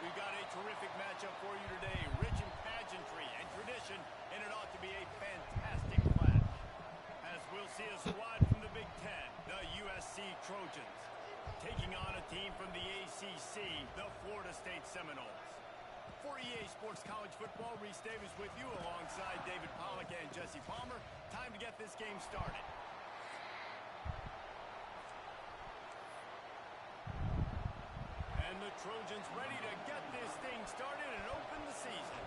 We've got a terrific matchup for you today, rich in pageantry and tradition, and it ought to be a fantastic clash. As we'll see a squad from the Big Ten, the USC Trojans, taking on a team from the ACC, the Florida State Seminoles. For EA Sports College Football, Reese Davis with you alongside David Pollack and Jesse Palmer. Time to get this game started. And the Trojans ready to get this thing started and open the season.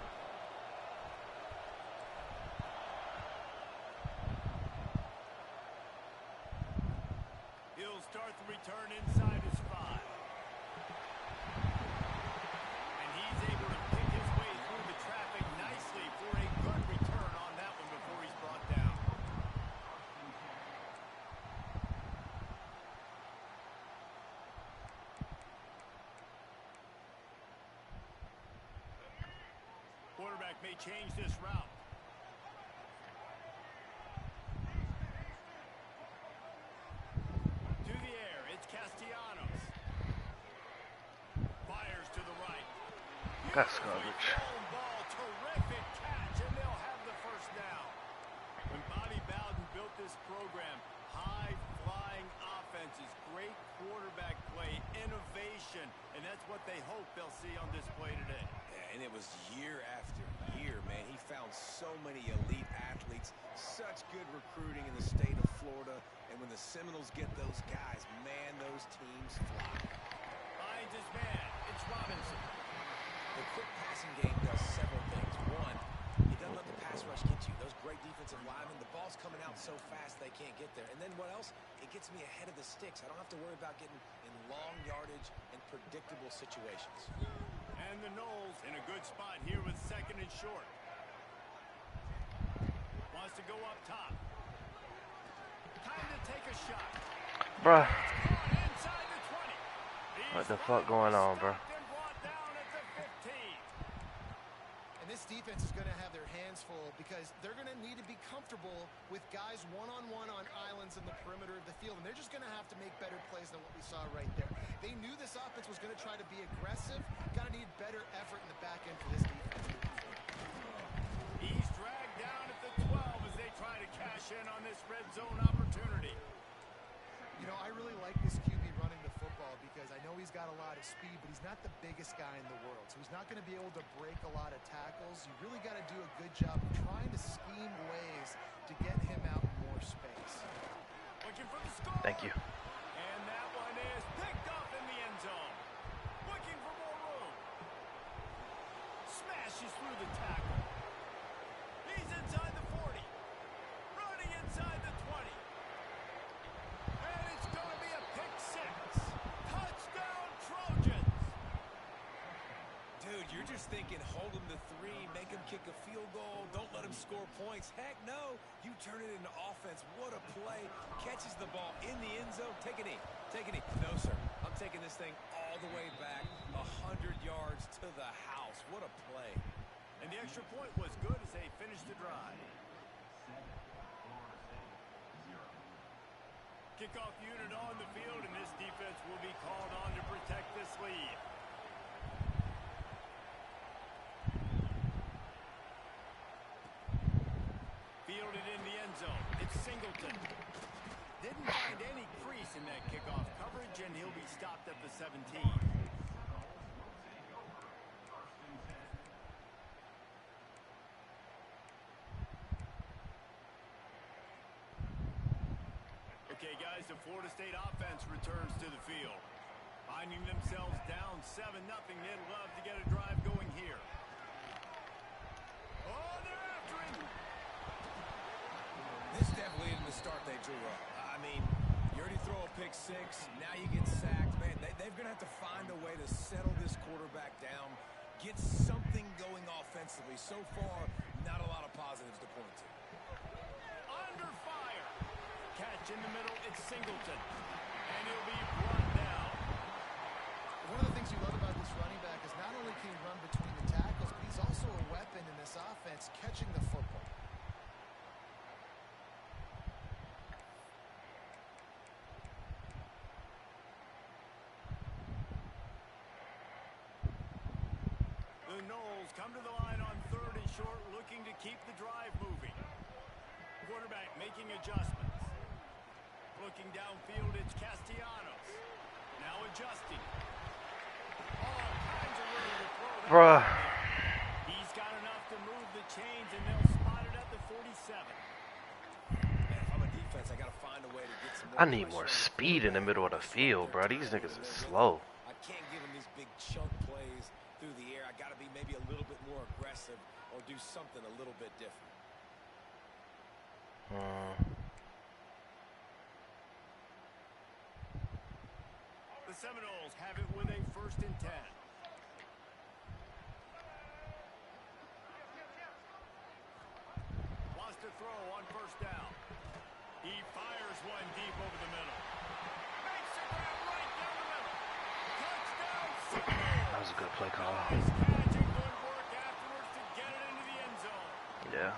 He'll start the return inside his 5. And he's able to pick his way through the traffic nicely for a good return on that one before he's brought down. Quarterback may change this route. To the air, it's Castellanos. Fires to the right. That's garbage. Ball, terrific catch, and they'll have the first down. When Bobby Bowden built this program, high-flying offenses, great quarterback play, innovation, and that's what they hope they'll see on display today. And it was year after year, man. He found so many elite athletes, such good recruiting in the state of Florida. And when the Seminoles get those guys, man, those teams fly. Finds his man. It's Robinson. The quick passing game does several things. One, it doesn't let the pass rush get you. Those great defensive linemen, the ball's coming out so fast they can't get there. And then what else? It gets me ahead of the sticks. I don't have to worry about getting in long yardage and predictable situations. And the Noles in a good spot here with 2nd and short. Wants to go up top. Time to take a shot. Bruh. Inside the 20. What the fuck going on, bro? And this defense is going to have their hands full because they're going to need to be comfortable with guys one-on-one on islands in the perimeter of the field. And they're just going to have to make better plays than what we saw right there. They knew this offense was going to try to be aggressive. Got to need better effort in the back end for this defense. He's dragged down at the 12 as they try to cash in on this red zone opportunity. You know, I really like this QB running the football because I know he's got a lot of speed, but he's not the biggest guy in the world. So he's not going to be able to break a lot of tackles. You really got to do a good job of trying to scheme ways to get him out in more space. Looking for the score. Thank you. And that one is picked off in the end zone. Looking for more room. Smashes through the tackle. He's inside the 40. Running inside the 20. And it's going to be a pick 6. Touchdown, Trojans. Dude, you're just thinking hold him to 3, make him kick a field goal, don't let him score points. Heck no, you turn it into offense. What a play. Catches the ball in the end zone. Take a knee. Take a knee. No, sir. I'm taking this thing all the way back 100 yards to the house. What a play. And the extra point was good as they finished the drive. Kickoff unit on the field, and this defense will be called on to protect this lead. Fielded in the end zone. It's Singleton. Didn't find any crease in that kickoff coverage, and he'll be stopped at the 17. Okay, guys, the Florida State offense returns to the field. Finding themselves down 7-0, they'd love to get a drive going here. Oh, they're after him! This definitely isn't the start they drew up. I mean, you already throw a pick 6, now you get sacked. Man, they're going to have to find a way to settle this quarterback down, get something going offensively. So far, not a lot of positives to point to. Under fire. Catch in the middle, it's Singleton. And he'll be brought down. One of the things you love about this running back is not only can he run between the tackles, but he's also a weapon in this offense catching the football. come to the line on 3rd and short, looking to keep the drive moving. Quarterback making adjustments. Looking downfield, it's Castellanos. Now adjusting. All kinds of room to throw that. Bruh. He's got enough to move the chains, and they'll spot it at the 47. Man, if I'm a defense, I got to find a way to get some more I need more pressure. speed in the middle of the field, bro. These niggas is slow. I can't give them these big chunk plays through the air. I got to be maybe a little bit more aggressive or do something a little bit different. The Seminoles have it with a 1st and 10. Wants to throw on 1st down. He fires one deep over the middle. Makes a grab right down the middle. Touchdown, Seminoles. That was a good play call. Nice catch and good work afterwards to get it into the end zone. Yeah.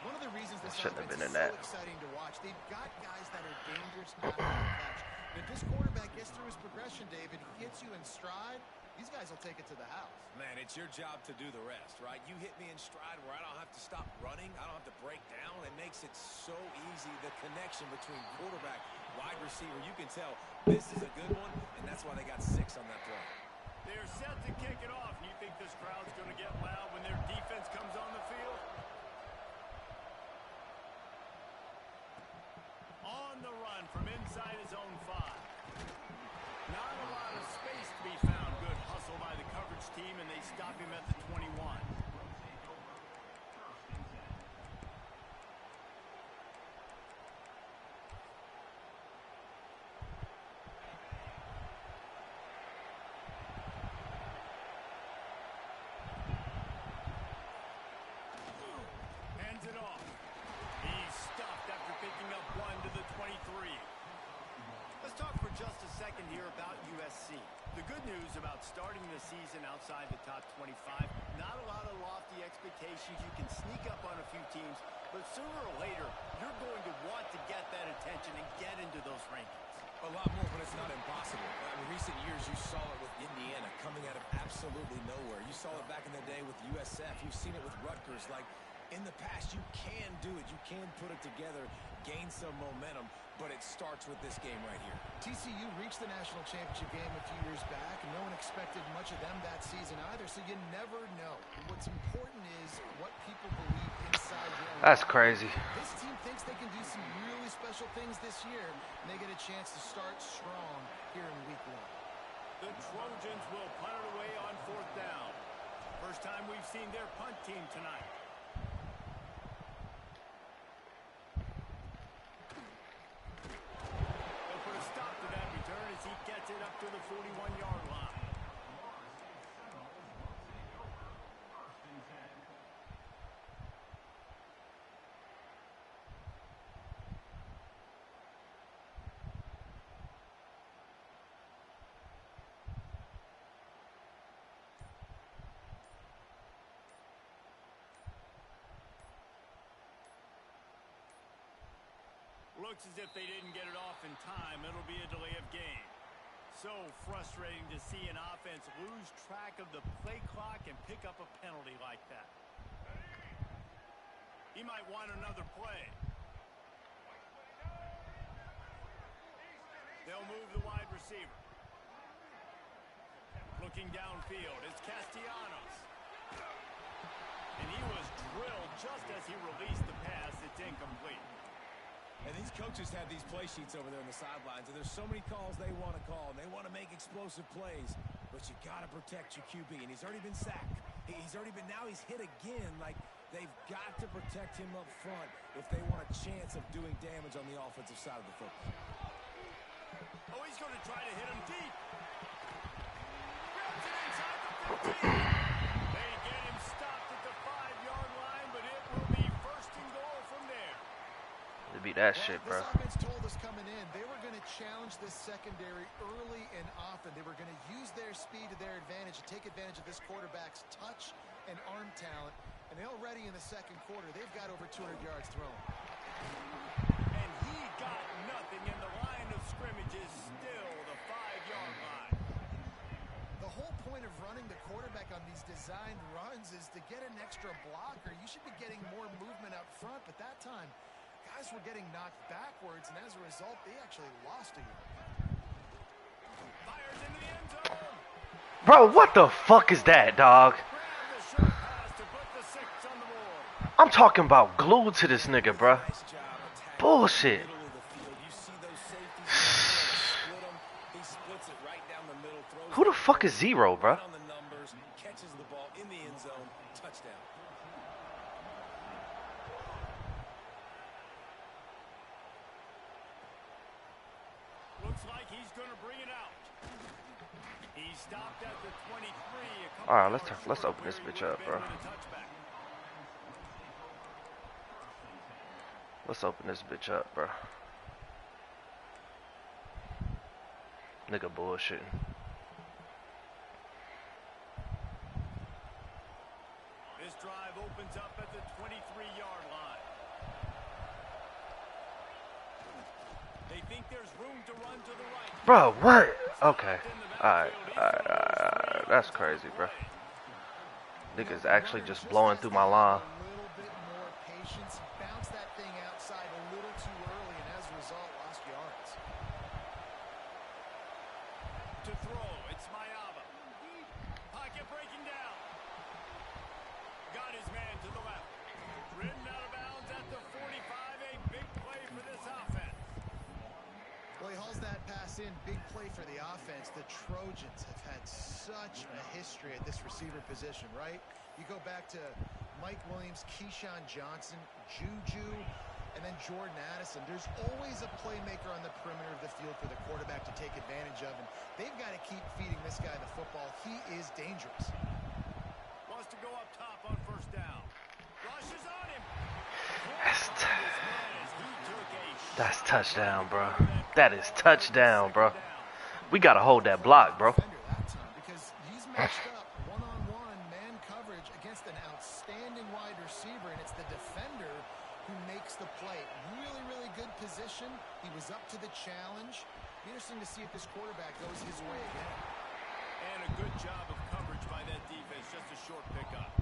One of the reasons this Shouldn't have offense been is in so that. exciting to watch, they've got guys that are dangerous after the catch. And if this quarterback gets through his progression, David, he hits you in stride, these guys will take it to the house. Man, it's your job to do the rest, right? You hit me in stride where I don't have to stop running. I don't have to break down. It makes it so easy, the connection between quarterback, wide receiver. You can tell this is a good one, and that's why they got 6 on that play. They're set to kick it off. You think this crowd's going to get loud when their defense comes on the field? On the run from inside his own 5. Not a lot of space to be found. Good hustle by the coverage team, and they stop him at the 21. Hands it off. He's stuffed after picking up 1 to the 23. Let's talk for just a second here about USC. The good news about starting the season outside the top 25, not a lot of lofty expectations. You can sneak up on a few teams, but sooner or later, you're going to want to get that attention and get into those rankings. A lot more, but it's not impossible. In recent years, you saw it with Indiana coming out of absolutely nowhere. You saw it back in the day with USF. You've seen it with Rutgers. Like, in the past, you can do it. You can put it together, gain some momentum, but it starts with this game right here. TCU reached the national championship game a few years back, and no one expected much of them that season either, so you never know. And what's important is what people believe inside their own. That's crazy. This team thinks they can do some really special things this year, and they get a chance to start strong here in week 1. The Trojans will punt it away on 4th down. First time we've seen their punt team tonight. They'll put a stop to that return as he gets it up to the 41-yard line. Looks as if they didn't get it off in time. It'll be a delay of game. So frustrating to see an offense lose track of the play clock and pick up a penalty like that. He might want another play. They'll move the wide receiver. Looking downfield, it's Castellanos. And he was drilled just as he released the pass. It's incomplete. And these coaches have these play sheets over there on the sidelines, and there's so many calls they want to call, and they want to make explosive plays, but you got to protect your QB, and he's already been sacked. Now he's hit again. Like, they've got to protect him up front if they want a chance of doing damage on the offensive side of the football. Oh, he's going to try to hit him deep. Grabs it inside the 15. They get him stopped at the 5-yard line, but it will be 1st and goal from there. They beat that shit, bro. This offense told us coming in they were going to challenge this secondary early and often. They were going to use their speed to their advantage and take advantage of this quarterback's touch and arm talent. And already in the second quarter, they've got over 200 yards thrown. And he got nothing, and the line of scrimmage is still the 5-yard line. The whole point of running the quarterback on these designed runs is to get an extra blocker. You should be getting more movement up front, but that time, guys were getting knocked backwards, and as a result, they actually lost a yard. Fires into the end zone. Bro, what the fuck is that, dog? Grab the short pass to put the 6 on the board. I'm talking about glued to this nigga, bro. Nice job attacking Bullshit. the middle of the field. You see those safeties split them. He splits it right down the middle. Throws Who the it fuck is Zero, bro? right on the numbers, catches the ball in the end zone, touchdown. Looks like he's going to bring it out. He stopped at the 23. All right, let's open this bitch up, bro. Let's open this bitch up, bro. Nigga bullshitting. This drive opens up at the 23-yard line. They think there's room to run to the right. Bro, what? Okay. Alright. That's crazy, bro. Niggas actually just blowing through my line. A little bit more patience. Bounce that thing outside a little too early, and as a result, lost yards. To throw, it's Mayava. Pocket breaking down. Got his man to the left. Ridden out of bounds at the 45. A big play for this offense. Well, he hauls that pass in. Big play for the offense. The Trojans have had such a history at this receiver position, right? You go back to Mike Williams, Keyshawn Johnson, Juju, and then Jordan Addison. There's always a playmaker on the perimeter of the field for the quarterback to take advantage of, and they've got to keep feeding this guy the football. He is dangerous. Wants to go up top on first down. Rushes on him. That's touchdown, bro. That is touchdown, bro. We gotta hold that block, bro. That time, because he's matched up one-on-one man coverage against an outstanding wide receiver, and it's the defender who makes the play. Really, really good position. He was up to the challenge. Be interesting to see if this quarterback goes his way again. And a good job of coverage by that defense. Just a short pickup.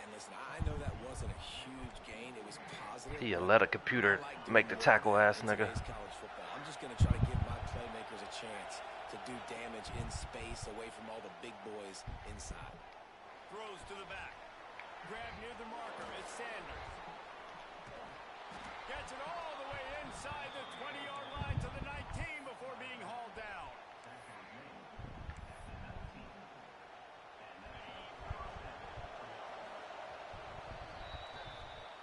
And listen, I know that wasn't a huge gain. It was positive. He let a computer make the tackle ass nigga. College football. I'm just going to try to give my playmakers a chance to do damage in space away from all the big boys inside. Throws to the back. Grab near the marker. It's Sanders. Gets it all the way inside the 20-yard line to the 19 before being hauled down.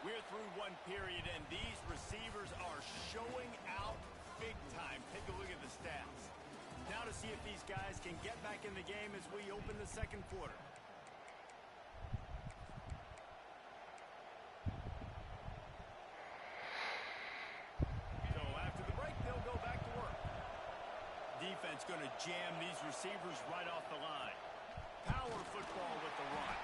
We're through one period, and these receivers are showing out big time. Take a look at the stats. Now to see if these guys can get back in the game as we open the second quarter. So after the break, they'll go back to work. Defense going to jam these receivers right off the line. Power football with the run.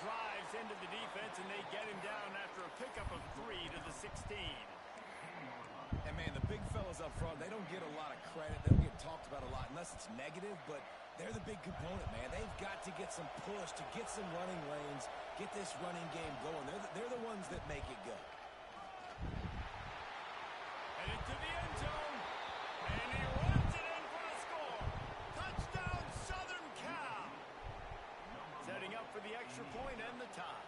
Drives into the defense, and they get him down after a pickup of 3 to the 16. And, man, the big fellas up front, they don't get a lot of credit. They don't get talked about a lot unless it's negative, but they're the big component, man. They've got to get some push, to get some running lanes, get this running game going. They're the ones that make it go. And into the end zone, and he runs it in for the score. Touchdown, Southern Cal. Setting up for the extra point and the tie.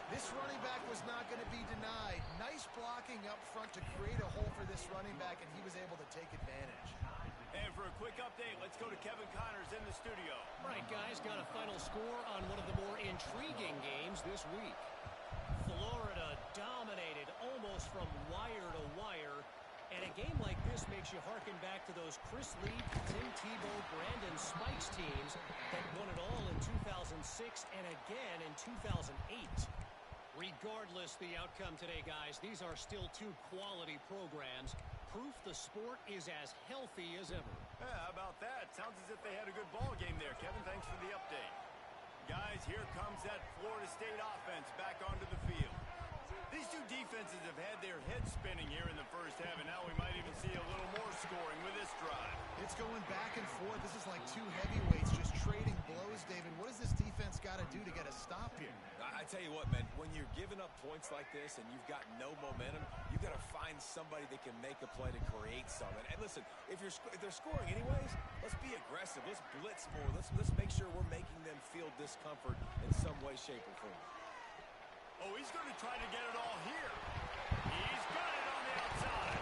This running back was not going to be denied. Nice blocking up front to create a hole for this running back, and he was able to take advantage. And for a quick update, let's go to Kevin Connors in the studio. All right, guys, got a final score on one of the more intriguing games this week. Florida dominated almost from wire to wire. And a game like this makes you harken back to those Chris Lee, Tim Tebow, Brandon Spikes teams that won it all in 2006 and again in 2008. Regardless the outcome today, guys, these are still two quality programs. Proof the sport is as healthy as ever. Yeah, how about that? Sounds as if they had a good ball game there, Kevin. Thanks for the update. Guys, here comes that Florida State offense back onto the field. These two defenses have had their heads spinning here in the first half, and now we might even see a little more scoring with this drive. It's going back and forth. This is like two heavyweights just trading blows, David. What does this defense got to do to get a stop here? I tell you what, man, when you're giving up points like this and you've got no momentum, you got to find somebody that can make a play to create something. And listen, if they're scoring anyways, let's be aggressive. Let's blitz more. Let's make sure we're making them feel discomfort in some way, shape, or form. Oh, he's going to try to get it all here. He's got it on the outside.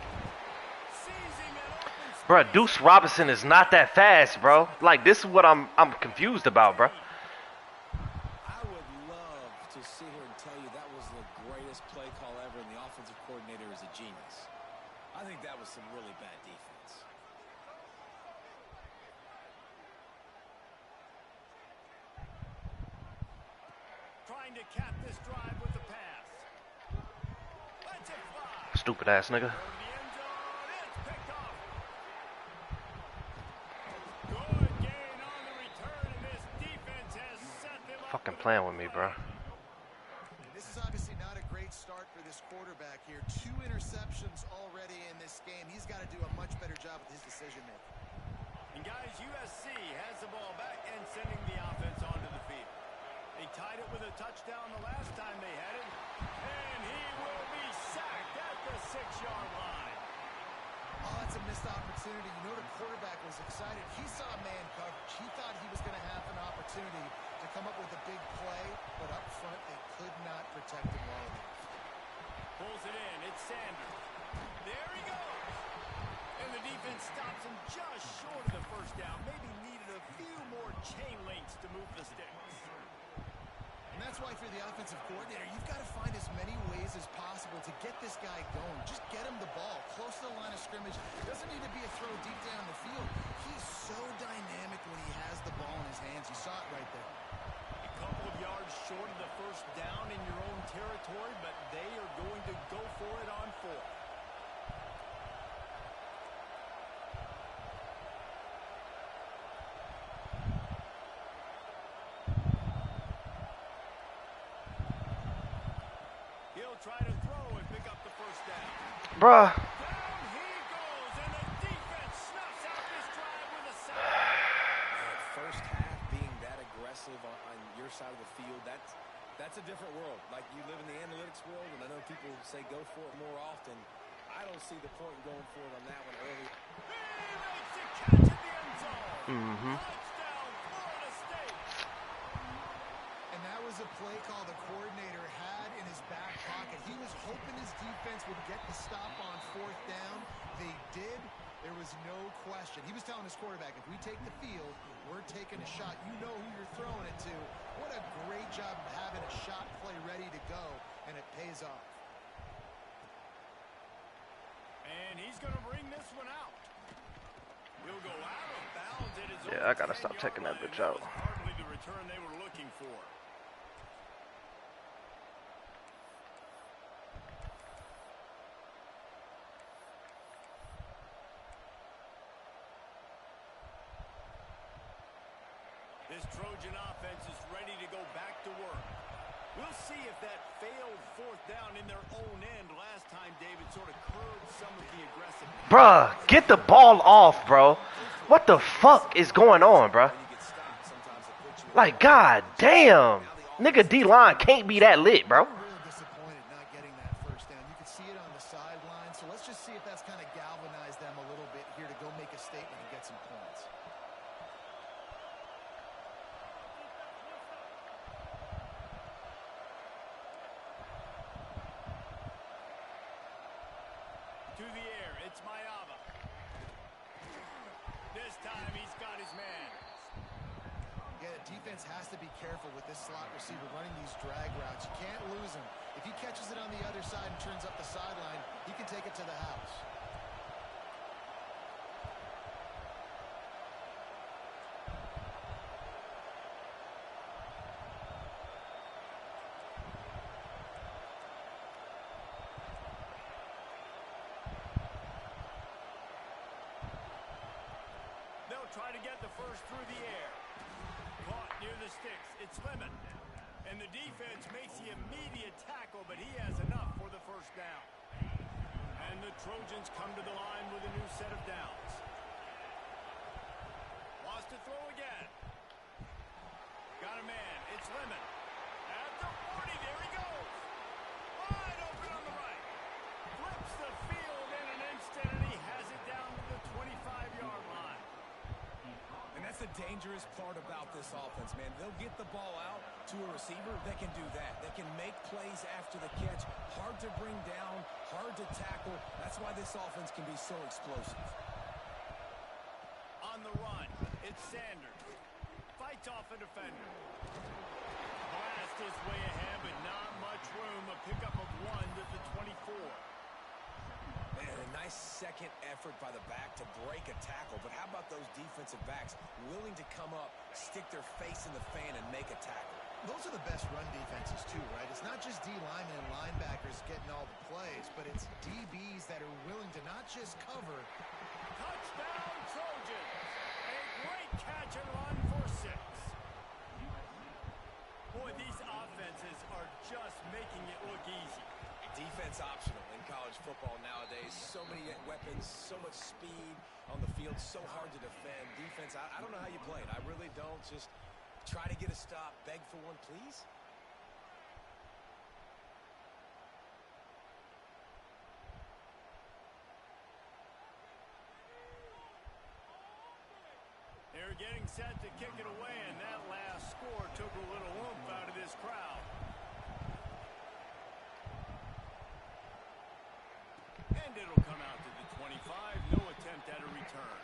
Seizing an open space. Bro, Deuce Robinson is not that fast, bro. Like, this is what I'm confused about, bro. I would love to sit here and tell you that was the greatest play call ever and the offensive coordinator is a genius. I think that was some really bad defense. Trying to cap this drive with the pass. Let's it fly. Stupid ass nigga. Go to the end zone. It's picked off. Good gain on the return, and this defense has set them up. Fucking playing with me, bro. This is obviously not a great start for this quarterback here. 2 interceptions already in this game. He's got to do a much better job with his decision making. And guys, USC has the ball back and sending the offense onto the field. They tied it with a touchdown the last time they had it, and he will be sacked at the 6-yard line. Oh, that's a missed opportunity. You know the quarterback was excited. He saw man coverage. He thought he was going to have an opportunity to come up with a big play, but up front they could not protect him well enough. Pulls it in. It's Sanders. There he goes. And the defense stops him just short of the first down. Maybe needed a few more chain links to move the sticks. And that's why for the offensive coordinator, you've got to find as many ways as possible to get this guy going. Just get him the ball close to the line of scrimmage. It doesn't need to be a throw deep down the field. He's so dynamic when he has the ball in his hands. You saw it right there. A couple of yards short of the first down in your own territory, but they are going to go for it on 4th. He'll try to throw and pick up the first down. Bruh. Down he goes, and the defense snuffs out this drive with a sack. First half being that aggressive on your side of the field, that's a different world. Like, you live in the analytics world, and I know people say go for it more often. I don't see the point in going for it on that one early. He makes the catch in the end zone. Touchdown, Florida State. And that was a play call the coordinator had in his back pocket. He was hoping his defense would get the stop on 4th down. They did. There was no question. He was telling his quarterback, if we take the field, we're taking a shot. You know who you're throwing it to. What a great job of having a shot play ready to go, and it pays off. And he's going to bring this one out. He'll go out of bounds at his own Yeah, I gotta stop 10-yard taking that line. bitch That out. was hardly the return they were looking for. This Trojan offense is ready to go back to work. We'll see if that failed 4th down in their own end last time, David, sort of curbed some of the aggressiveness. Bruh, get the ball off, bro. What the fuck is going on, bruh? Like, god damn. Nigga, D-line can't be that lit, bro. Really disappointed not getting that first down. You could see it on the sideline. So let's just see if that's kind of galvanized them a little bit here to go make a statement and get some points. To the air, it's Mayava. This time he's got his man. Yeah, defense has to be careful with this slot receiver running these drag routes. You can't lose him. If he catches it on the other side and turns up the sideline, he can take it to the house. They'll try to get the first through the air. Caught near the sticks. It's Lemon. And the defense makes the immediate tackle, but he has enough for the first down. And the Trojans come to the line with a new set of downs. Wants to throw again. the dangerous part about this offense, man. They'll get the ball out to a receiver. They can do that. They can make plays after the catch. Hard to bring down, hard to tackle. That's why this offense can be so explosive. On the run, it's Sanders. Fights off a defender. Blast his way ahead, but not much room. A pickup of 1 to the 24. Man, a nice second effort by the back to break a tackle. But how about those defensive backs willing to come up, stick their face in the fan, and make a tackle? Those are the best run defenses, too, right? It's not just D linemen and linebackers getting all the plays, but it's DBs that are willing to not just cover. Touchdown, Trojans! A great catch and run for 6. Boy, these offenses are just making it look easy. Defense optional in college football nowadays. So many weapons, so much speed on the field, so hard to defend. Defense, I don't know how you play it. I really don't. Just try to get a stop, beg for one, please. They're getting set to kick it away, and that last score took a little oomph out of this crowd. And it'll come out to the 25. No attempt at a return.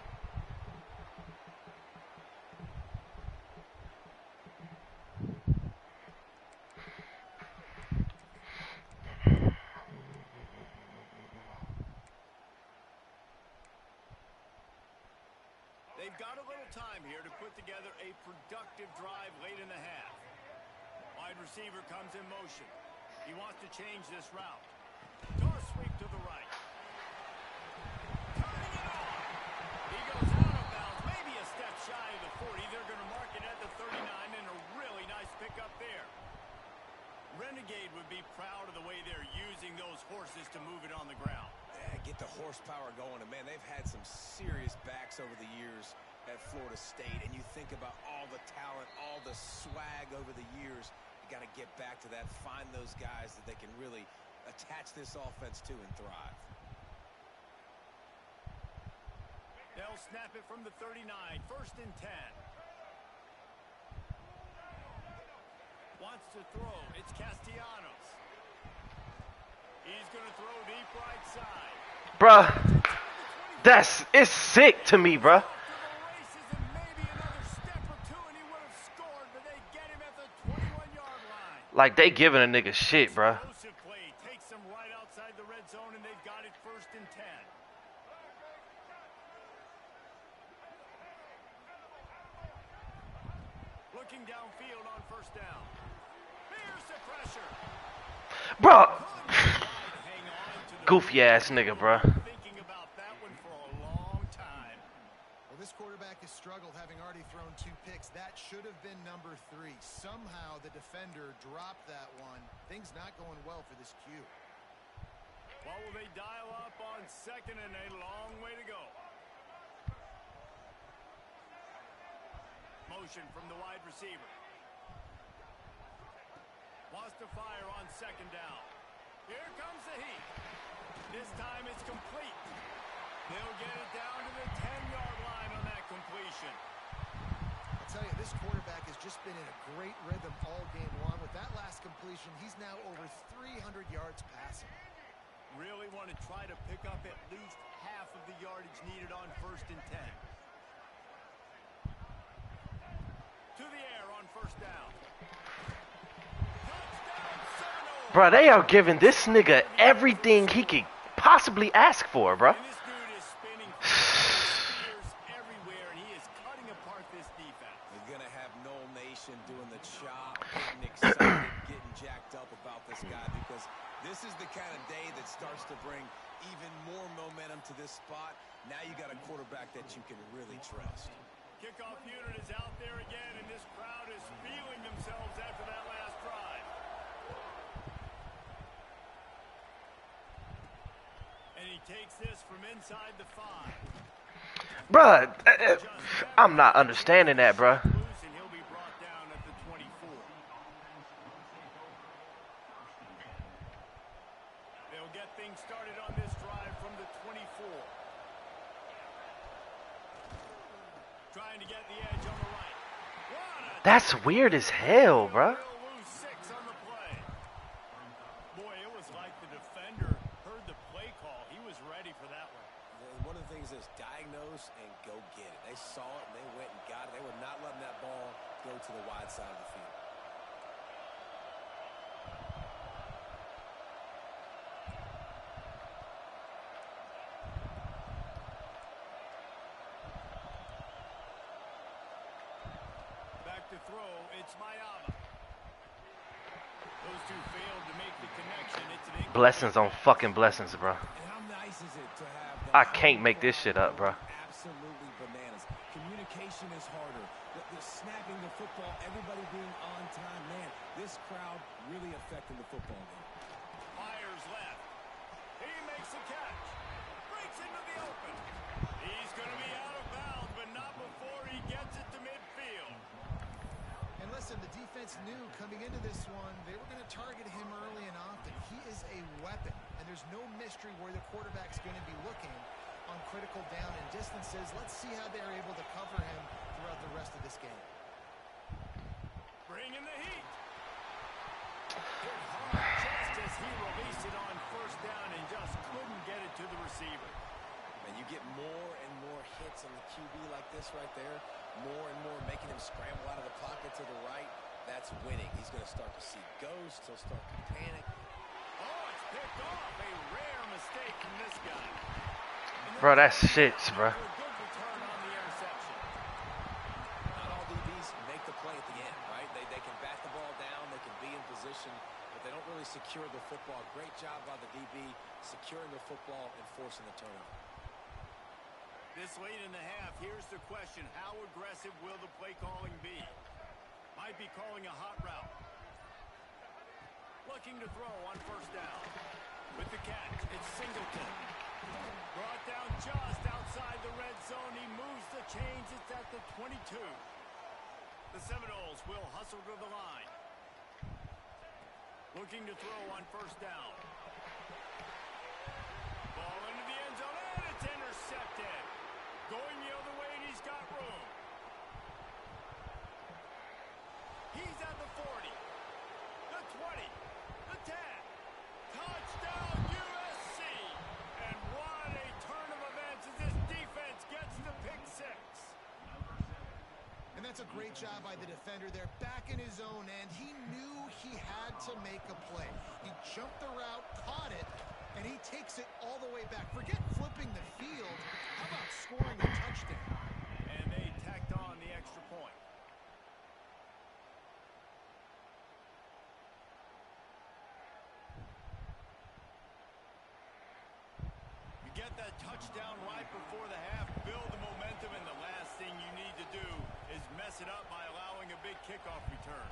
They've got a little time here to put together a productive drive late in the half. Wide receiver comes in motion. He wants to change this route. Toss sweep to the right. Turning it on. He goes out of bounds, maybe a step shy of the 40. They're going to mark it at the 39, and a really nice pickup there. Renegade would be proud of the way they're using those horses to move it on the ground. Yeah, get the horsepower going. And, man, they've had some serious backs over the years at Florida State. And you think about all the talent, all the swag over the years. You got to get back to that, find those guys that they can really attach this offense to and thrive. They'll snap it from the 39. 1st and 10. Wants to throw. It's Castellanos. He's going to throw deep right side. Bruh, it's sick to me, bruh. Like, they giving a nigga shit, bruh. Play takes them right outside the red zone, and they've got it 1st and 10. Looking downfield on 1st down. Here's the pressure. Bruh. Goofy ass nigga, bruh. Thinking about that one for a long time. Well, this quarterback has struggled, having already thrown 2 picks. That should have been number 3. Somehow the defender dropped that one. Things not going well for this Q. Well, will they dial up on 2nd and a long way to go? Motion from the wide receiver. Wants to fire on 2nd down. Here comes the heat. This time it's complete. They'll get it down to the 10-yard line on that completion. I'll tell you, this quarterback has just been in a great rhythm all game long. With that last completion, he's now over 300 yards passing. Really want to try to pick up at least half of the yardage needed on 1st and 10. To the air on 1st down. Bruh, they are giving this nigga everything he could possibly ask for, bruh. And this dude is spinning spears everywhere, and he is cutting apart this defense. You're going to have Noel Nation doing the chop, getting excited, getting jacked up about this guy, because this is the kind of day that starts to bring even more momentum to this spot. Now you got a quarterback that you can really trust. Kickoff unit is out there again, and this crowd is feeling themselves after that last drive. And he takes this from inside the 5. Bruh, I'm not understanding that, bruh. And he'll be brought down at the 24. They'll get things started on this drive from the 24. Trying to get the edge on the right. That's weird as hell, bruh. Lose 6 on the play. Boy, it was like the defender heard the play call. He was ready for that one. One of the things is diagnose and go get it. They saw it and they went and got it. They were not letting that ball go to the wide side of the field. Back to throw, it's Mayama. Those two failed to make the connection. It's an Blessings on fucking blessings, bro. And how nice is it to have that? I can't make this shit up, bro. Absolutely bananas. Communication is harder. The snapping the football, everybody being on time. Man, this crowd really affecting the football game. Myers left. He makes a catch. Breaks into the open. He's going to be out of bounds, but not before he gets it to midfield. And listen, the defense knew coming into this one, they were going to target him early and often. He is a weapon, and there's no mystery where the quarterback's going to be looking on critical down and distances. Let's see how they're able to cover him throughout the rest of this game. Bring in the heat. Hit hard just as he released it on first down and just couldn't get it to the receiver. And you get more and more hits on the QB like this right there. More and more making him scramble out of the pocket to the right. That's winning. He's going to start to see ghosts. He'll start to panic. Oh, it's picked off. A rare mistake from this guy. Bro, that's shits, bro. A good return on the interception. Not all DBs make the play at the end, right? They can bat the ball down. They can be in position, but they don't really secure the football. Great job by the DB securing the football and forcing the turnover. This late in the half, here's the question. How aggressive will the play calling be? Might be calling a hot route. Looking to throw on first down. With the catch, it's Singleton. Brought down just outside the red zone. He moves the chains. It's at the 22. The Seminoles will hustle to the line. Looking to throw on first down. Ball into the end zone, and it's intercepted. Going the other way, and he's got room. He's at the 40, the 20, the 10. Touchdown, USC. And what a turn of events as this defense gets the pick 6. And that's a great job by the defender there, back in his own end. He knew he had to make a play. He jumped the route, caught it, and he takes it all the way back. Forget flipping the field. How about scoring a touchdown? And they tacked on the extra point. You get that touchdown right before the half, build the momentum, and the last thing you need to do is mess it up by allowing a big kickoff return.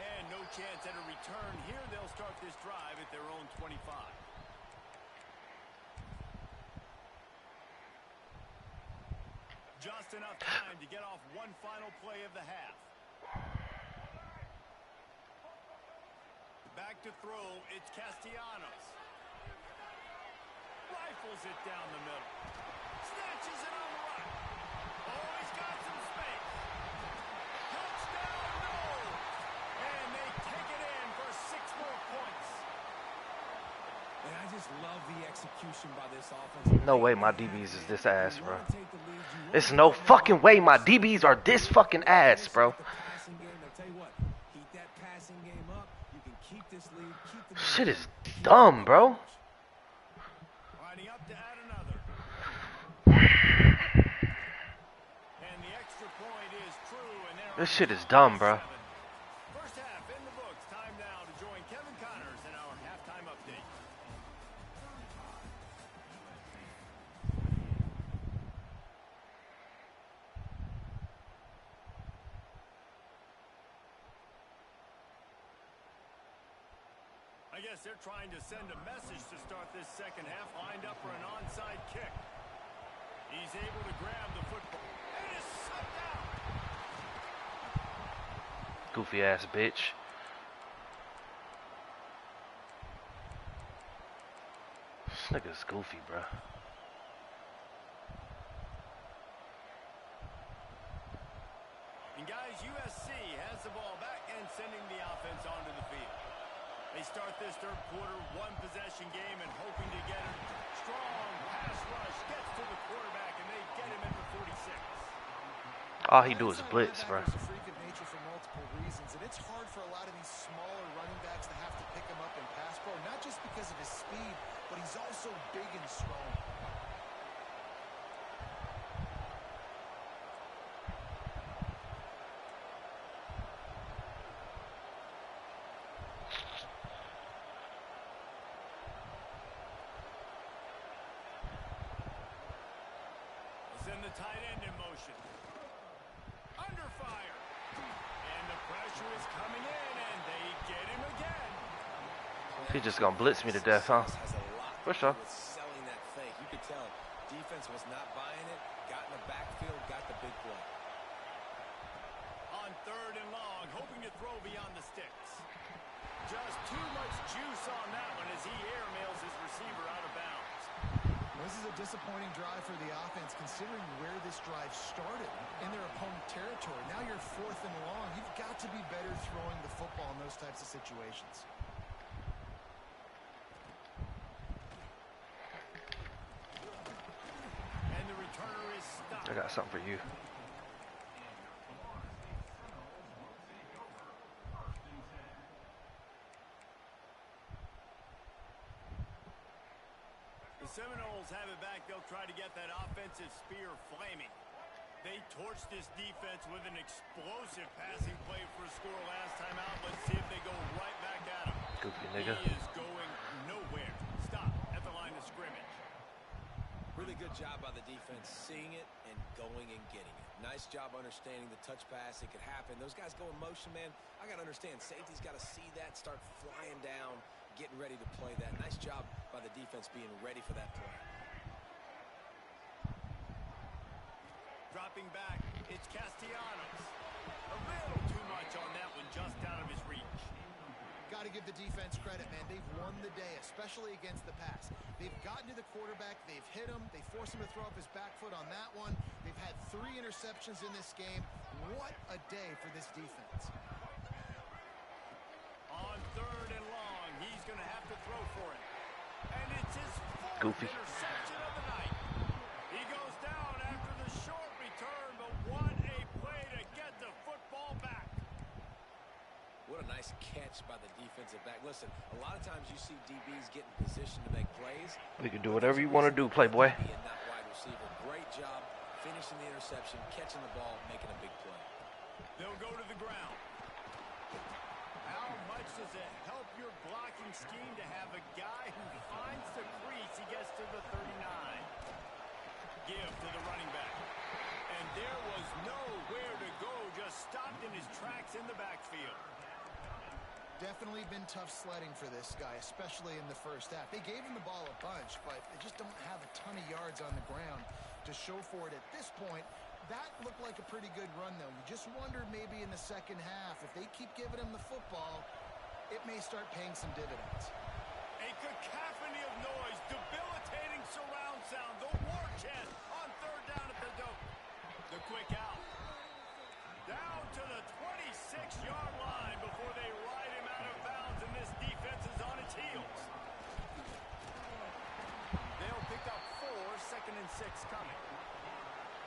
And no chance at a return here. They'll start this drive at their own 25. Just enough time to get off one final play of the half. Back to throw, it's Castellanos. Rifles it down the middle. Snatches it on the right. Oh, he's got some space. Touchdown, no! And they take it in for 6 more points. And I just love the execution by this offense. No way my DBs is this ass, bro. It's no fucking way my DBs are this fucking ass, bro. Shit is dumb, bro. Lining up to add another. And the extra point is true, and This shit is dumb, bro. First half in the books. Time now to join Kevin Connors in our halftime update. I guess they're trying to send a message to start this second half. Lined up for an onside kick. He's able to grab the football. And is slipped out. Goofy ass bitch. This nigga's goofy, bro. USC has the ball back and sending the offense onto the field. They start this third quarter one-possession game and hoping to get a strong pass rush. Gets to the quarterback, and they get him in for 46. All he do is blitz, bro. He's a freak of nature for multiple reasons, and it's hard for a lot of these smaller running backs to have to pick him up in pass pro, not just because of his speed, but he's also big and strong. Send the tight end in motion. Under fire. And the pressure is coming in, and they get him again. He's just gonna blitz me to death, huh? For sure. Selling that fake. You could tell defense was not buying it. Got in the backfield, got the big play. On third and long, hoping to throw beyond the sticks. Just too much juice on that one as he airmails his receiver out of bounds. This is a disappointing drive for the offense, considering where this drive started in their opponent territory. Now you're fourth and long. You've got to be better throwing the football in those types of situations. And the returner is stopped. I got something for you. Seminoles have it back. They'll try to get that offensive spear flaming. They torched this defense with an explosive passing play for a score last time out. Let's see if they go right back at him. Goofy nigga. He is going nowhere. Stop at the line of scrimmage. Really good job by the defense, seeing it and going and getting it. Nice job understanding the touch pass. It could happen. Those guys go in motion, man. I got to understand. Safety's got to see that, start flying down, getting ready to play that. Nice job by the defense being ready for that play. Dropping back, it's Castellanos. A little too much on that one, just out of his reach. Got to give the defense credit, man. They've won the day, especially against the pass. They've gotten to the quarterback. They've hit him. They forced him to throw up his back foot on that one. They've had 3 interceptions in this game. What a day for this defense. On third and long, he's going to have to throw for it. And it's his fourth interception of the night. He goes down after the short return, but what a play to get the football back. What a nice catch by the defensive back. Listen, a lot of times you see DBs get in position to make plays. You can do whatever you want to do, Playboy. And not wide receiver. Great job finishing the interception, catching the ball, making a big play. They'll go to the ground. How much does it help your blocking scheme to have a guy who finds the crease? He gets to the 39. Give to the running back. And there was nowhere to go, just stopped in his tracks in the backfield. Definitely been tough sledding for this guy, especially in the first half. They gave him the ball a bunch, but they just don't have a ton of yards on the ground to show for it at this point. That looked like a pretty good run, though. You just wonder maybe in the second half, if they keep giving him the football, it may start paying some dividends. A cacophony of noise, debilitating surround sound, the war chant on third down at the dope. The quick out. Down to the 26-yard line before they ride him out of bounds, and this defense is on its heels. They'll pick up 4, 2nd and 6 coming.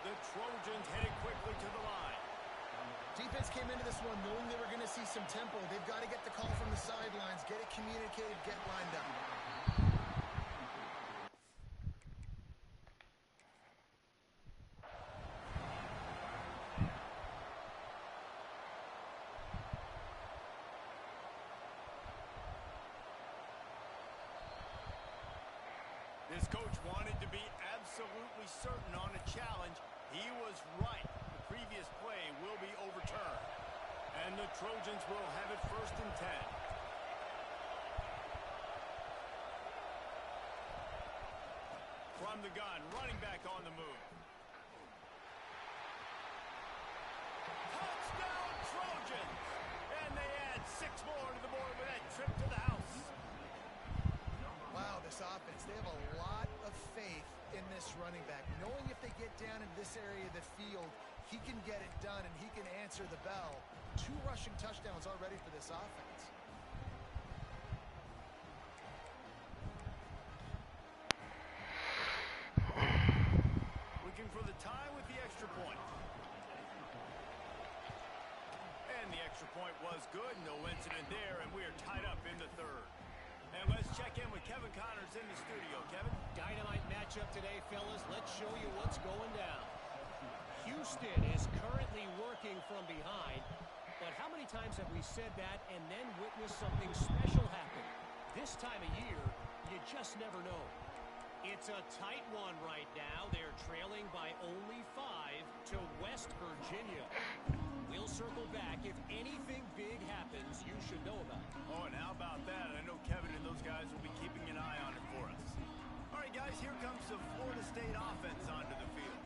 The Trojans headed quickly to the line. Defense came into this one knowing they were going to see some tempo. They've got to get the call from the sidelines, get it communicated, get lined up. This coach wanted to be absolutely certain on a challenge. He was right. The previous play will be overturned. And the Trojans will have it 1st and 10. From the gun, running back on the move. Touchdown Trojans! And they add 6 more to the board with that trip to the house. Wow, this offense, they have a lot of faith in this running back, knowing if they get down into this area of the field, he can get it done, and he can answer the bell. 2 rushing touchdowns already for this offense. Looking for the tie with the extra point. And the extra point was good. No incident there, and we are tied up in the third. And let's check in with Kevin Connors in the studio. Kevin? Dynamite matchup today, fellas. Let's show you what's going down. Houston is currently working from behind, but how many times have we said that and then witnessed something special happen? This time of year, you just never know. It's a tight one right now. They're trailing by only 5 to West Virginia. We'll circle back. If anything big happens, you should know about it. Oh, and how about that? I know Kevin and those guys will be keeping an eye on it for us. All right, guys, here comes the Florida State offense onto the field.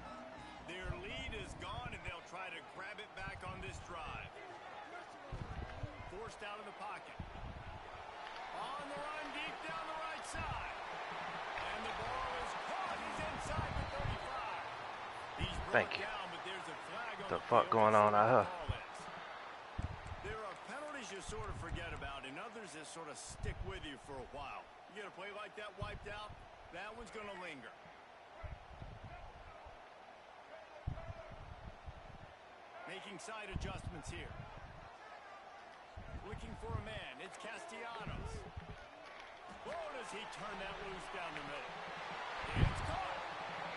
Their lead is gone, and they'll try to grab it back on this drive. Forced out of the pocket. On the run, deep down the right side. And the ball is caught. He's inside the 35. He's brought down, but there's a flag on the fuck going on out here? There are penalties you sort of forget about, and others that sort of stick with you for a while. You get a play like that wiped out, that one's going to linger. Making side adjustments here. Looking for a man. It's Castellanos. Oh, does he turn that loose down the middle? It's caught.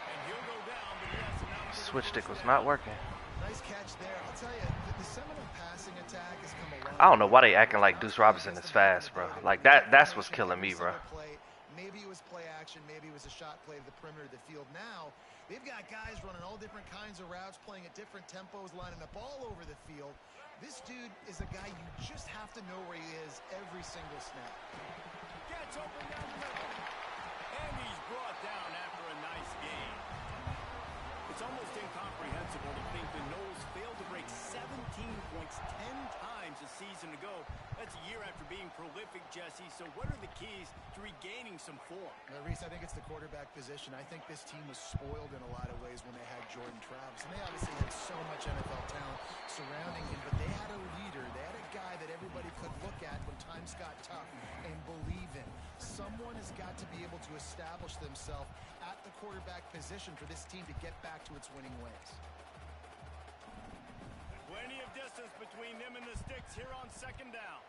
And he'll go down, but he has enough. Switch stick was not working. Nice catch there. I'll tell you, the Seminole passing attack has come a long I don't know why they acting like Deuce Robinson is fast, bro. Like that's what's killing me, bro. Maybe it was play action, maybe it was a shot play to the perimeter of the field. Now, they've got guys running all different kinds of routes, playing at different tempos, lining up all over the field. This dude is a guy you just have to know where he is every single snap. Gets open down the middle. And he's brought down after a nice game. It's almost incomprehensible to think the Noles failed to break 17 points 10 times a season ago. That's a year after being prolific, Jesse. So what are the keys to regaining some form? Reese, I think it's the quarterback position. I think this team was spoiled in a lot of ways when they had Jordan Travis. And they obviously had so much NFL talent surrounding him, but they had a leader. They had a guy that everybody could look at when times got tough and believe in. Someone has got to be able to establish themselves at the quarterback position for this team to get back to its winning ways. Plenty of distance between them and the sticks here on second down.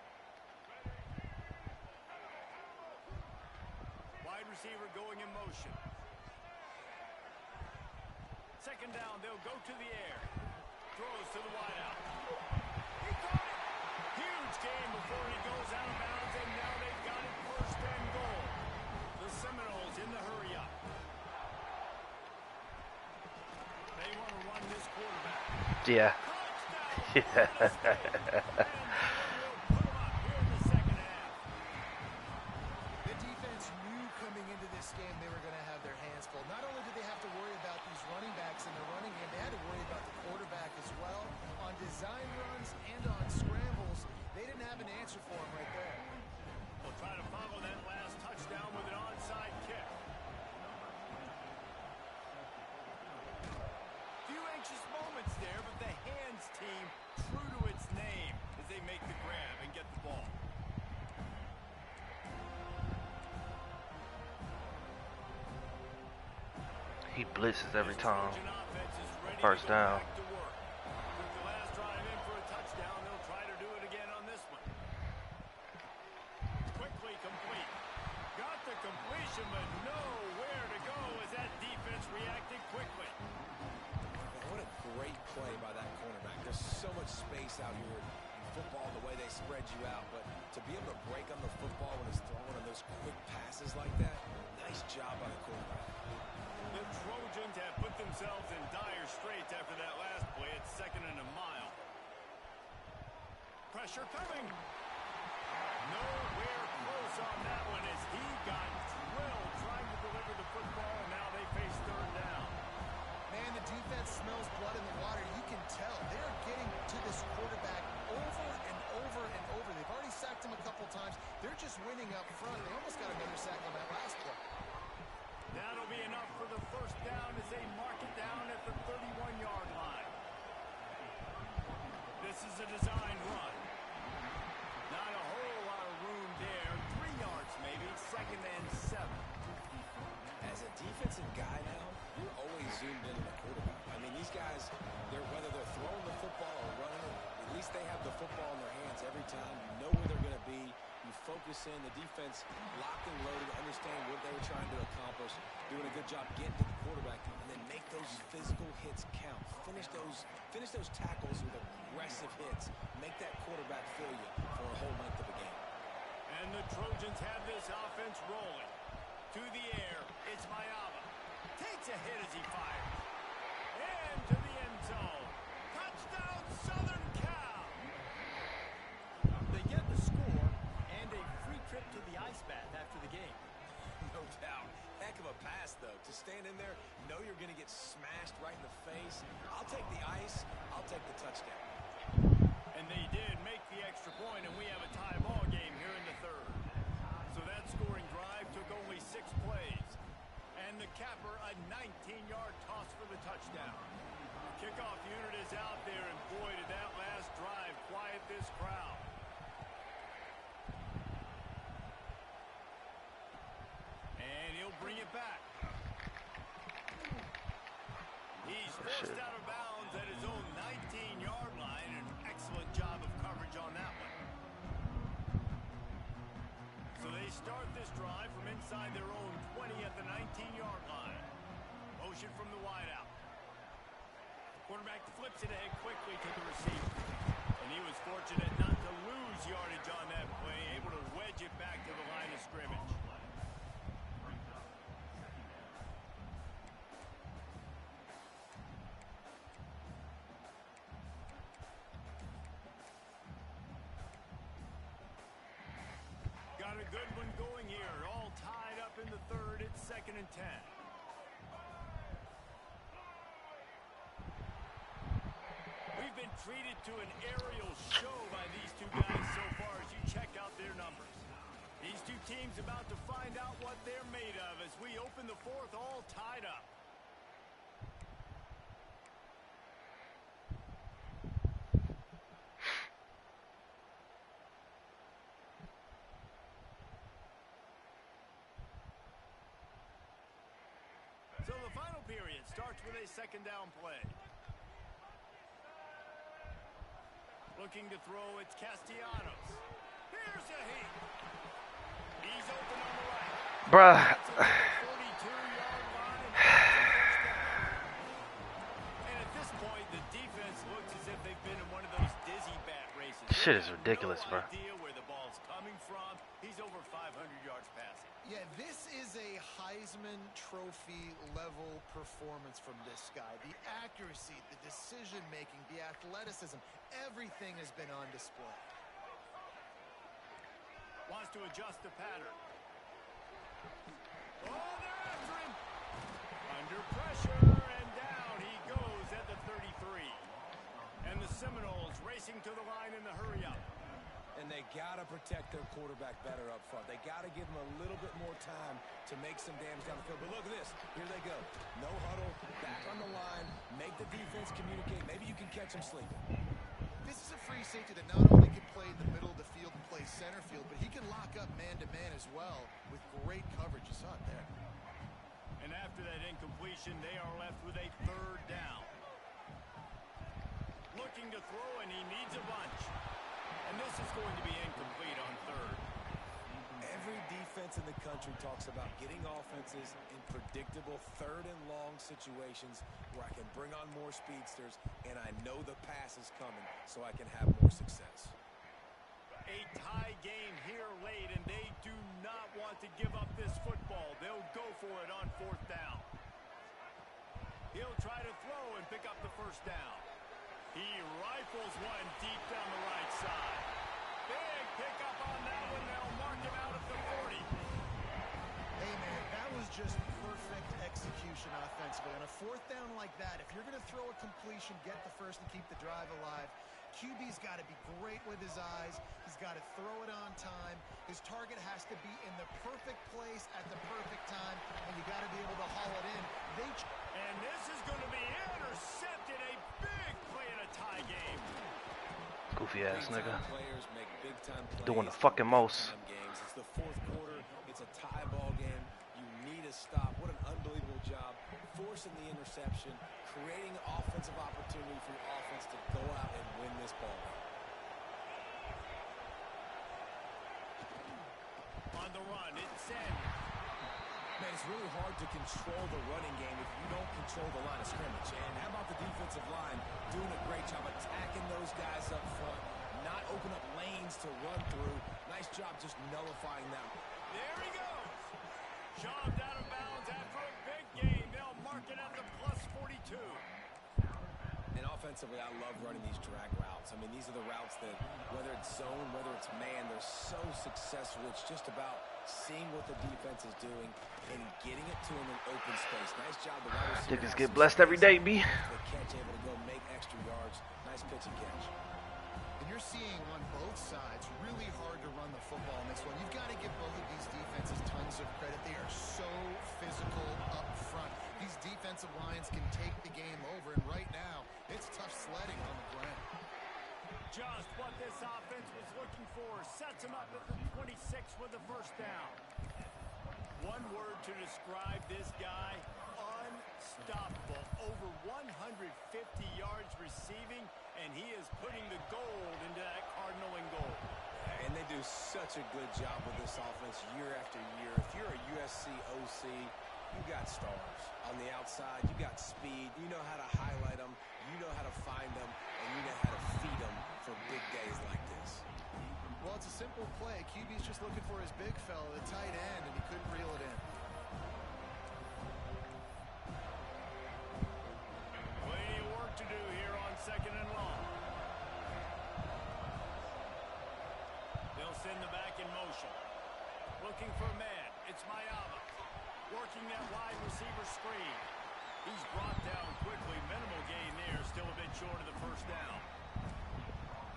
Wide receiver going in motion. Second down, they'll go to the air. Throws to the wideout. He caught it. Huge game before he goes out of bounds, and now they've got it first and goal. The Seminoles in the hurry up. They want to run this quarterback. Yeah. The defense knew coming into this game they were going to have their hands full. Not only did they have to worry about these running backs in the running game, they had to worry about the quarterback as well. On design runs and on scrambles, they didn't have an answer for him right there. They'll try to follow that last touchdown with an onside kick. Few anxious moments there, but the hands team true to its name as they make the grab and get the ball. He blitzes every time. First down. With the last drive in for a touchdown, they'll try to do it again on this one. Quickly complete. Got the completion, but nowhere to go as that defense reacted quickly. What a great play by that cornerback. There's so much space out here in football, the way they spread you out. But to be able to break on the football when it's throwing on those quick passes like that, nice job by the quarterback. The Trojans have put themselves in dire straits after that last play. It's second and a mile. Pressure coming. Nowhere close on that one as he got drilled trying to deliver the football, and now they face third down. Man, the defense smells blood in the water. You can tell they're getting to this quarterback over and over and over. They've already sacked him a couple times. They're just winning up front. They almost got another sack on that last play. That'll be enough for the first down as they mark it down at the 31-yard line. they have the football in their hands every time, you know where they're going to be. You focus in, the defense locked and loaded, understand what they were trying to accomplish, doing a good job getting to the quarterback, and then make those physical hits count. Finish those tackles with aggressive hits. Make that quarterback feel you for a whole length of a game. And the Trojans have this offense rolling. To the air, it's Mayava. Takes a hit as he fires. Into the end zone. Touchdown, Southern Cal! They get the score and a free trip to the ice bath after the game. No doubt. Heck of a pass, though. To stand in there, know you're going to get smashed right in the face. I'll take the ice. I'll take the touchdown. And they did make the extra point, and we have a tie ball game here in the third. So that scoring drive took only 6 plays. And the capper, a 19-yard toss for the touchdown. The kickoff unit is out there, and boy, did that last drive quiet this crowd. And he'll bring it back. He's forced out of bounds at his own 19-yard line. An excellent job of coverage on that one. So they start this drive from inside their own 20 at the 19-yard line. Motion from the wideout. Quarterback flips it ahead quickly to the receiver. And he was fortunate not to lose yardage on that play, able to wedge it back to the line of scrimmage. Got a good one going here. All tied up in the third. It's 2nd and 10. We've been treated to an aerial show by these two guys so far as you check out their numbers. These two teams about to find out what they're made of as we open the fourth, all tied up. So the final period starts with a 2nd down play. Looking to throw, it's Castellanos. Here's a heat. He's open on the right. Bruh. 42-yard line. And at this point, the defense looks as if they've been in one of those dizzy bat races. Shit is ridiculous, no bro. idea where the ball's coming from. He's over 500 yards passing. Yeah, this is a Heisman Trophy level performance from this guy. The accuracy, the decision-making, the athleticism, everything has been on display. Wants to adjust the pattern. Oh, they're after him. Under pressure, and down he goes at the 33. And the Seminoles racing to the line in the hurry-up. And they got to protect their quarterback better up front. They got to give him a little bit more time to make some damage down the field. But look at this. Here they go. No huddle, back on the line, make the defense communicate. Maybe you can catch him sleeping. This is a free safety that not only can play in the middle of the field and play center field, but he can lock up man-to-man as well with great coverage. You saw it there. And after that incompletion, they are left with a 3rd down. Looking to throw, and he needs a bunch. And this is going to be incomplete on 3rd. Every defense in the country talks about getting offenses in predictable 3rd and long situations where I can bring on more speedsters and I know the pass is coming so I can have more success. A tie game here late, and they do not want to give up this football. They'll go for it on 4th down. He'll try to throw and pick up the 1st down. He rifles one deep down the right side. Big pickup on that one. They'll mark him out at the 40. Hey, man, that was just perfect execution offensively. On a 4th down like that, if you're going to throw a completion, get the first and keep the drive alive, QB's got to be great with his eyes. He's got to throw it on time. His target has to be in the perfect place at the perfect time, and you got to be able to haul it in. And this is going to be intercepted. A big play in a tie game. Goofy ass nigga. Players make big-time plays. Doing the fucking most. Games. It's the 4th quarter. It's a tie ball game. You need a stop. What an unbelievable job. Forcing the interception, creating offensive opportunity for your offense to go out and win this ball game. on the run. It's Sanders. Man, it's really hard to control the running game if you don't control the line of scrimmage. And how about the defensive line doing a great job attacking those guys up front, not open up lanes to run through. Nice job just nullifying them. There he goes. Shoved out of bounds after a big game. They'll mark it as a plus 42. And offensively, I love running these drag routes. I mean, these are the routes that, whether it's zone, whether it's man, they're so successful. It's just about seeing what the defense is doing and getting it to them in open space. Nice job. The wide receiver Niggas has get some blessed every day, space. B. The catch, able to go make extra yards. Nice pitch and catch. And you're seeing on both sides really hard to run the football in this one. You've got to give both of these defenses tons of credit. They are so physical up front. These defensive lines can take the game over, and right now, it's tough sledding on the ground. Just what this offense was looking for. Sets him up at the 26 with the first down. One word to describe this guy: unstoppable. Over 150 yards receiving, and he is putting the gold into that Cardinal and gold. And they do such a good job with this offense year after year. If you're a USC OC, you got stars. On the outside, you got speed. You know how to highlight them. You know how to find them. And you know how to feed them for big days like this. Well, it's a simple play. QB's just looking for his big fella, the tight end, and he couldn't reel it in. Plenty of work to do here on 2nd and long. They'll send the back in motion. Looking for a man. It's Mayama. Working that wide receiver screen. He's brought down quickly. Minimal gain there. Still a bit short of the first down.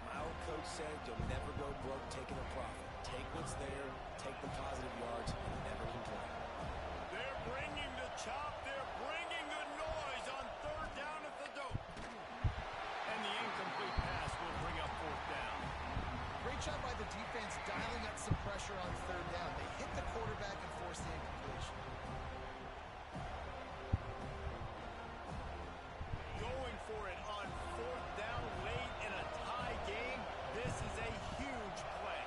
My old coach said you'll never go broke taking a profit. Take what's there, take the positive yards, and never complain. They're bringing the chop. They're bringing the noise on 3rd down at the dope. And the incomplete pass will bring up 4th down. Great job by the defense dialing up some pressure on 3rd down. They hit the quarterback and forced the incompletion. Going for it on 4th down late in a tie game. This is a huge play.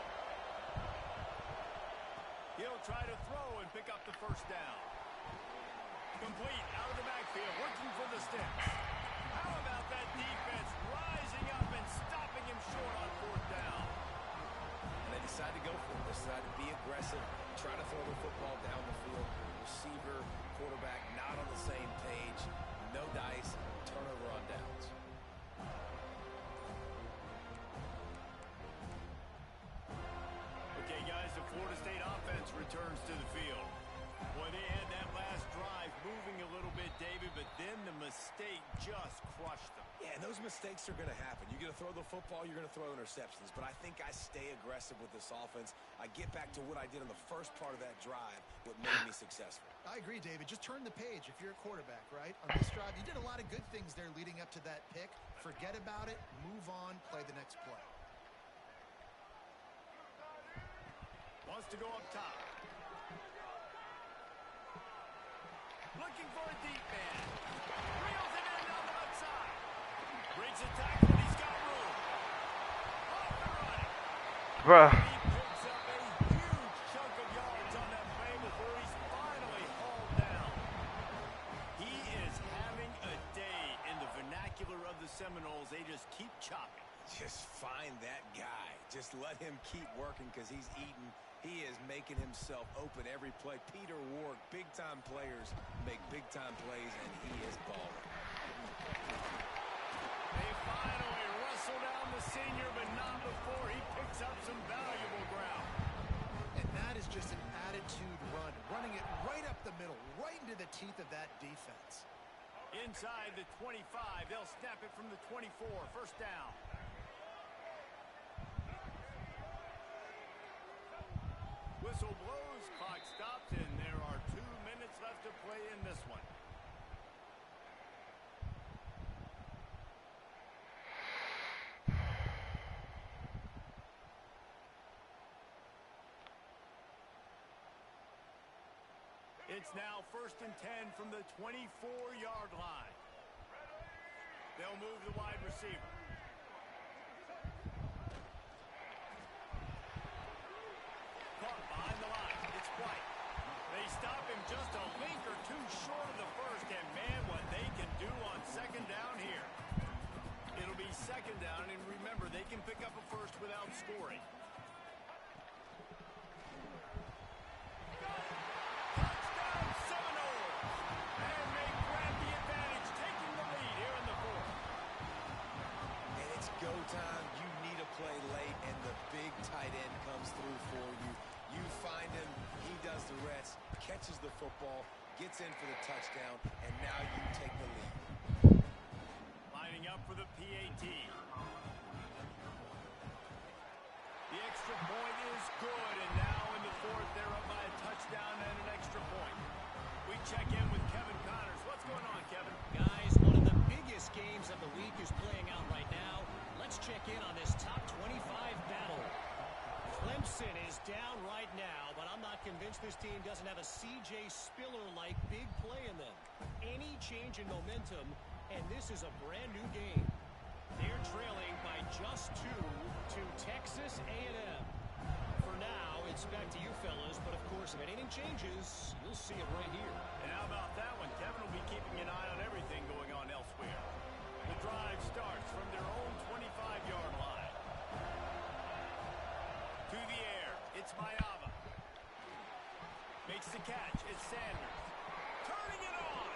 He'll try to throw and pick up the first down. Complete out of the backfield, working for the sticks. How about that defense rising up and stopping him short on 4th down? And they decide to go for it. They decide to be aggressive, try to throw the football down the field. Receiver, quarterback, not on the same page. No dice, turnover on downs. Okay, guys, the Florida State offense returns to the field. Boy, they had that last drive moving a little bit, David, but then the mistake just crushed them. Yeah, and those mistakes are going to happen. You're going to throw the football, you're going to throw interceptions. But I think I stay aggressive with this offense. I get back to what I did in the first part of that drive, what made me successful. I agree, David. Just turn the page if you're a quarterback, right? On this drive, you did a lot of good things there leading up to that pick. Forget about it, move on, play the next play. Wants to go up top. Looking for a deep man. Reels it in down the left side. Breaks a tackle, and he's got room. Off and running. Bruh. He picks up a huge chunk of yards on that play before he's finally hauled down. He is having a day in the vernacular of the Seminoles. They just keep chopping. Just find that guy. Just let him keep working because he's eating. He is making himself open every play. Peter Ward, big-time players make big-time plays, and he is balling. They finally wrestle down the senior, but not before he picks up some valuable ground. And that is just an attitude run, running it right up the middle, right into the teeth of that defense. Inside the 25, they'll snap it from the 24. First down. Whistle blows, clock stops, and there are 2 minutes left to play in this one. It's now 1st and 10 from the 24-yard line. They'll move the wide receiver. Caught behind the line. scoring. Touchdown Seminoles! And they grab the advantage, taking the lead here in the fourth. And it's go time. You need a play late, and the big tight end comes through for you. You find him, he does the rest, catches the football, gets in for the touchdown, and now you take the lead. Lining up for the PAT. The extra point is good, and now in the fourth, they're up by a touchdown and an extra point. We check in with Kevin Connors. What's going on, Kevin? Guys, one of the biggest games of the week is playing out right now. Let's check in on this top 25 battle. Clemson is down right now, but I'm not convinced this team doesn't have a C.J. Spiller-like big play in them. Any change in momentum, and this is a brand new game. They're trailing by just 2 to Texas A&M. For now, it's back to you fellas, but of course, if anything changes, you'll see it right here. And how about that one? Kevin will be keeping an eye on everything going on elsewhere. The drive starts from their own 25-yard line. To the air, it's Mayava. Makes the catch, it's Sanders. Turning it on!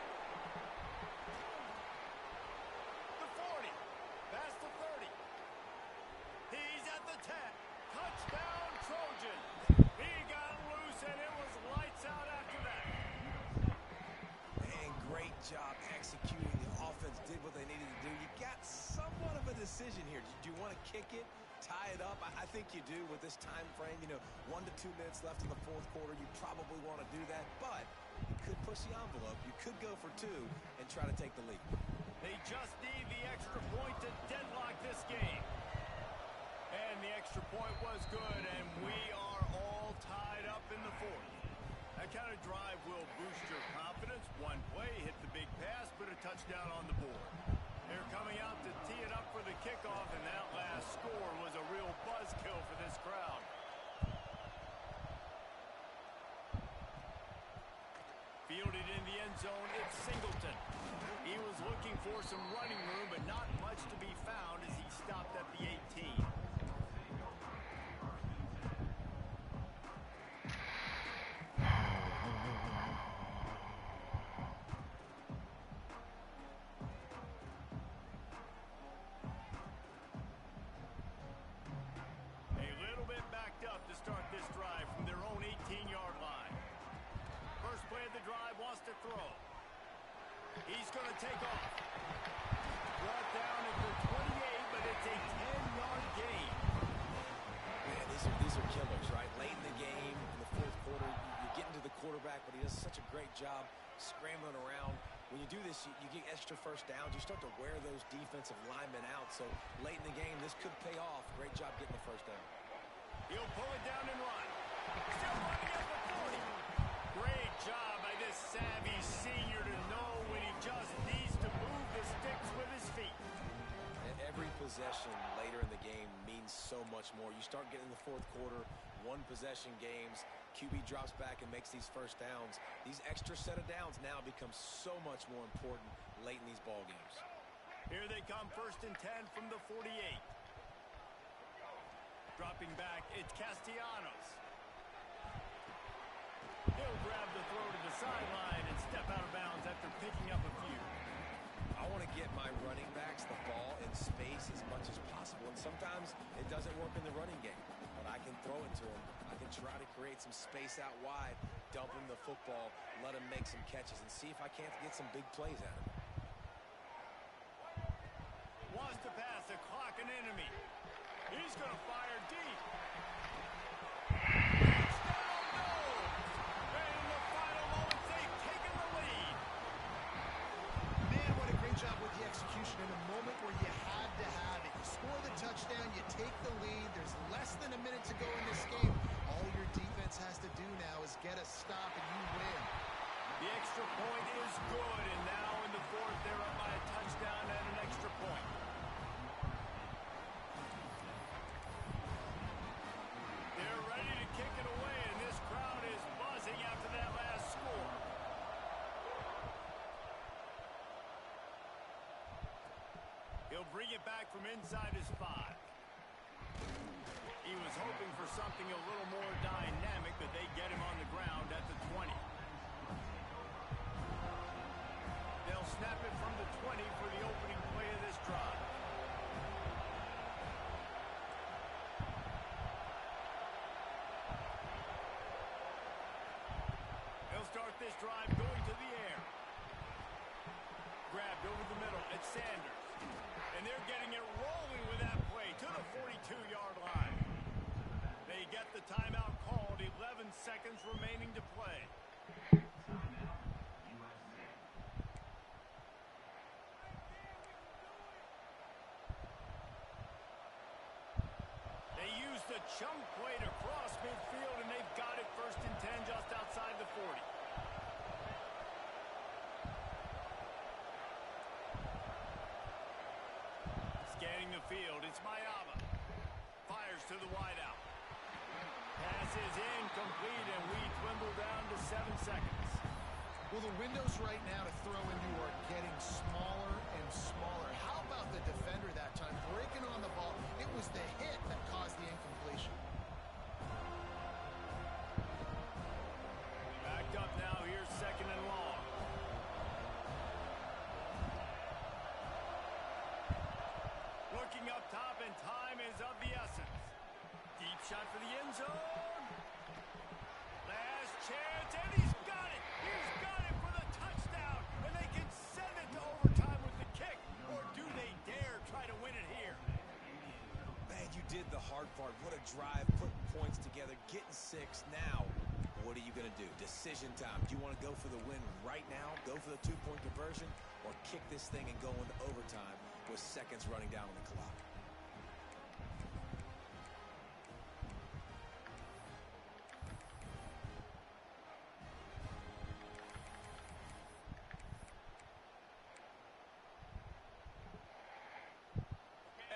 The 40, past the 30. He's at the 10. Touchdown, Trojan. He got loose, and it was lights out after that. And great job executing. The offense did what they needed to do. You got somewhat of a decision here. Do you want to kick it, tie it up? I think you do with this time frame. 1 to 2 minutes left in the fourth quarter. You probably want to do that, but you could push the envelope. You could go for 2 and try to take the lead. They just need the extra point to deadlock this game. And the extra point was good, and we are all tied up in the fourth. That kind of drive will boost your confidence. One play, hit the big pass, put a touchdown on the board. They're coming out to tee it up for the kickoff, and that last score was a real buzzkill for this crowd. Fielded in the end zone, it's Singleton. He was looking for some running room, but not much to be found as he stopped at the 18. A little bit backed up to start this drive from their own 18-yard line. First play of the drive, wants to throw. He's going to take off. Brought down at the 28, but it's a 10-yard gain. Man, these are killers, right? Late in the game, in the fourth quarter, you get into the quarterback, but he does such a great job scrambling around. When you do this, you get extra first downs. You start to wear those defensive linemen out. So late in the game, this could pay off. Great job getting the first down. He'll pull it down and run. Still running at the 40. Great job by this savvy senior to know when he just needs to move the sticks with his feet. And every possession later in the game means so much more. You start getting the fourth quarter, 1-possession games. QB drops back and makes these first downs. These extra set of downs now become so much more important late in these ball games. Here they come, 1st and 10 from the 48. Dropping back, it's Castellanos. He'll grab the throw to the sideline and step out of bounds after picking up a few. I want to get my running backs the ball in space as much as possible, and sometimes it doesn't work in the running game, but I can throw it to them. I can try to create some space out wide, dump him the football, let him make some catches, and see if I can't get some big plays out of him. Wants to pass a clock an enemy. He's going to fire deep. Touchdown, no! And in the final moments, they've taken the lead. Man, what a great job with the execution in a moment where you had to have it. You score the touchdown, you take the lead. There's less than a minute to go in this game. All your defense has to do now is get a stop and you win. The extra point is good, and now in the fourth, they're up by a touchdown and an extra point. They're ready to kick it away, and this crowd is buzzing after that last score. He'll bring it back from inside his 5. He was hoping for something a little more dynamic, but they get him on the ground at the 20. They'll snap it from the 20 for the opening play of this drive. They'll start this drive going to the air. Grabbed over the middle. It's Sanders. And they're getting it rolling with that play to the 42-yard line. They get the timeout called. 11 seconds remaining to play. They use the chunk play to cross midfield, and they've got it 1st and 10 just outside the 40. Scanning the field, it's Mayaba. Fires to the wideout. Pass is incomplete, and we dwindle down to 7 seconds. Well, the windows right now to throw into are getting smaller and smaller. How about the defender that time breaking on the ball? It was the hit that caused the incompletion. Backed up now. Here's 2nd and long. Looking up top, and time is of the essence. Deep shot for the end zone. Last chance, and he's got it. He's got it for the touchdown, and they can send it to overtime with the kick. Or do they dare try to win it here? Man, you did the hard part. What a drive, putting points together, getting 6. Now, what are you going to do? Decision time. Do you want to go for the win right now, go for the 2-point conversion, or kick this thing and go into overtime with seconds running down on the clock?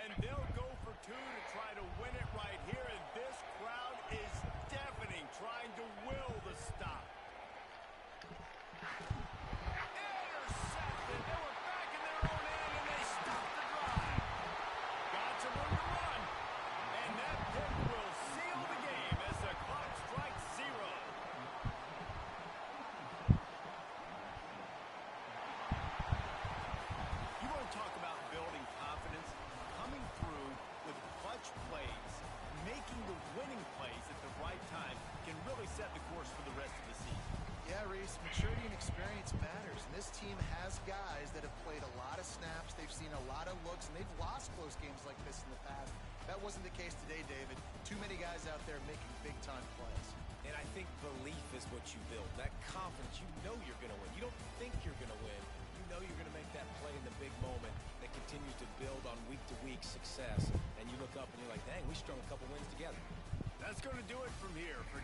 And they'll go for 2 to try to win it right here, and this crowd is deafening, trying to will the stop. Intercepted. They were back in their own end, and they stopped the drive. Got some room to run, and that pick will seal the game as the clock strikes 0. You want to talk about building confidence? Coming through with clutch plays, making the winning plays at the right time can really set the course for the rest of the season. Yeah, Reese, maturity and experience matters. And this team has guys that have played a lot of snaps. They've seen a lot of looks, and they've lost close games like this in the past. That wasn't the case today, David. Too many guys out there making big-time plays. And I think belief is what you build. That confidence, you know you're going to win. You don't think you're going to win. You know you're going to make that play in the big moment that continues to build on week-to-week success. And you look up and you're like, dang, we strung a couple wins together. That's going to do it from here. For